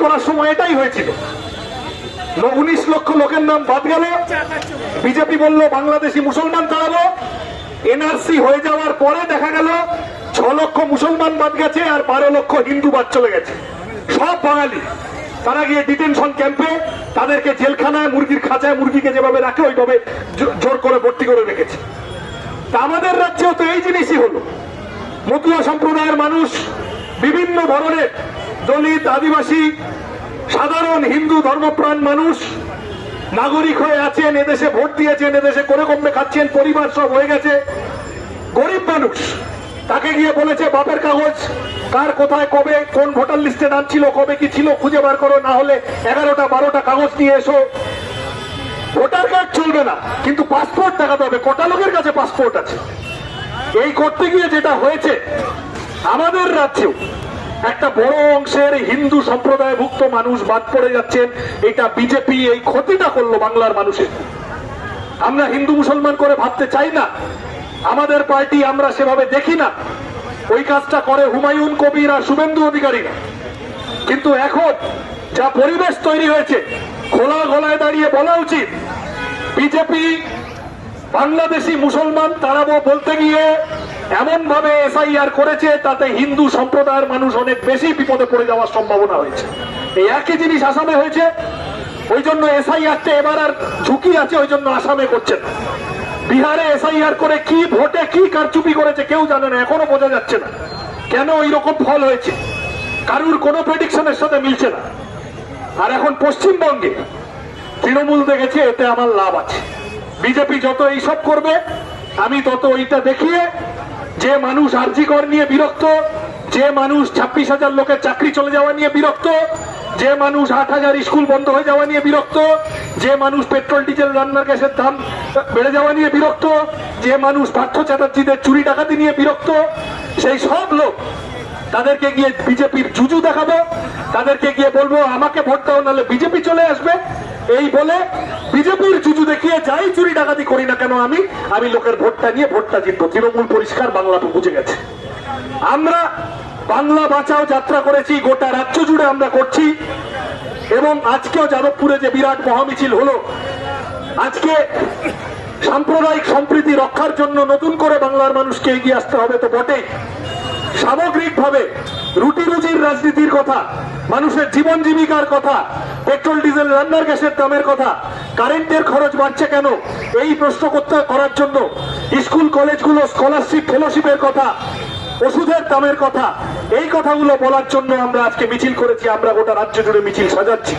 করার সময় এটাই হয়েছিল। 19 লক্ষ লোকের নাম বাদ গেল, বিজেপি বলল বাংলাদেশি মুসলমান তাড়াবো। এনআরসি হয়ে যাওয়ার পরে দেখা গেল 6 লক্ষ মুসলমান বাদ গেছে আর 12 লক্ষ হিন্দু বাদ চলে গেছে, সব বাঙালি। তারা গিয়ে ডিটেনশন ক্যাম্পে, তাদেরকে জেলখানায় মুরগির খাঁচায় মুরগিকে যেভাবে রাখে ওইভাবে জোর করে ভর্তি করে রেখেছে। তা আমাদের রাজ্যেও তো এই জিনিসই হলো। মতুয়া সম্প্রদায়ের মানুষ, বিভিন্ন ধরনের দলিত, আদিবাসী, সাধারণ হিন্দু ধর্মপ্রাণ মানুষ নাগরিক হয়ে আছেন, এদেশে ভোট দিয়েছেন, এদেশে করে কমে খাচ্ছেন, পরিবার সব হয়ে গেছে। গরিব মানুষ, তাকে গিয়ে বলেছে বাপের কাগজ কার কোথায় কবে কোন ভোটার লিস্টে নাম ছিল, কবে কি ছিল খুঁজে বার করো, না হলে 11টা 12টা কাগজ নিয়ে এসো। ভোটার কার্ড চলবে না, কিন্তু পাসপোর্ট দেখাতে হবে। কটা লোকের কাছে পাসপোর্ট আছে? এই করতে গিয়ে যেটা হয়েছে, আমাদের রাজ্যেও একটা বড় অংশের হিন্দু সম্প্রদায়ভুক্ত মানুষ বাদ পড়ে যাচ্ছেন। এটা বিজেপি এই ক্ষতিটা করলো বাংলার মানুষের। আমরা হিন্দু মুসলমান করে ভাবতে চাই না, আমাদের পার্টি আমরা সেভাবে দেখি না। ওই কাজটা করে হুমায়ুন কবির আর শুভেন্দু অধিকারীরা। কিন্তু এখন যা পরিবেশ তৈরি হয়েছে, খোলা গলায় দাঁড়িয়ে বলা উচিত, বিজেপি বাংলাদেশি মুসলমান তাড়াবো বলতে গিয়ে এমন ভাবে এসআইআর করেছে, তাতে হিন্দু সম্প্রদায়ের মানুষ অনেক বেশি বিপদে পড়ে যাওয়ার সম্ভাবনা হয়েছে। এই একই জিনিস আসামে হয়েছে, ওই জন্য এসআইআরটা এবার আর ঝুঁকি আছে, ওই জন্য আসামে করছেন। বিহারে এসআইআর করে কি ভোটে কি কারচুপি করেছে কেউ জানে না, এখনো বোঝা যাচ্ছে না কেন ওই রকম ফল হয়েছে। কারুর কোনো প্রেডিকশনের সাথে মিলছে না। আর এখন পশ্চিমবঙ্গে তৃণমূল দেখেছে এতে আমার লাভ আছে। বিজেপি যত এইসব করবে, আমি তত ওইটা দেখিয়ে, যে মানুষ আরজি কর নিয়ে বিরক্ত, যে মানুষ 26,000 লোকের চাকরি চলে যাওয়া নিয়ে বিরক্ত, যে মানুষ 8,000 স্কুল বন্ধ হয়ে যাওয়া নিয়ে বিরক্ত, যে মানুষ পেট্রোল ডিজেল রান্নার গ্যাসের দাম বেড়ে যাওয়া নিয়ে বিরক্ত, যে মানুষ পার্থ চ্যাটার্জিদের চুরি ডাকাতি নিয়ে বিরক্ত, সেই সব লোক তাদেরকে গিয়ে বিজেপির জুজু দেখাবো, তাদেরকে গিয়ে বলবো আমাকে ভোট দাও নাহলে বিজেপি চলে আসবে। এই বলে বিজেপির জুজু দেখিয়ে যাই চুরি ডাকাতি করি না কেন আমি লোকের ভোটটা নিয়ে ভোটটা জিতবো। তৃণমূল পরিষ্কার বাংলাটা বুঝে গেছে। আমরা বাংলা বাঁচাও যাত্রা করেছি, গোটা রাজ্য জুড়ে আমরা করছি, এবং আজকেও যাদবপুরে যে বিরাট মহামিছিল হলো, আজকে সাম্প্রদায়িক সম্প্রীতি রক্ষার জন্য নতুন করে বাংলার মানুষকে এগিয়ে আসতে হবে তো বটেই, সামগ্রিকভাবে রুটি রুজির রাজনীতির কথা, মানুষের জীবন জীবিকার কথা, পেট্রোল ডিজেল রান্নার গ্যাসের দামের কথা, কারেন্টের খরচ বাড়ছে কেন, এই প্রশ্ন করার জন্য, স্কুল কলেজগুলো স্কলারশিপ ফেলোশিপের কথা, ওষুধের দামের কথা, এই কথাগুলো বলার জন্য আমরা আজকে মিছিল করেছি। আমরা গোটা রাজ্য জুড়ে মিছিল সাজাচ্ছি।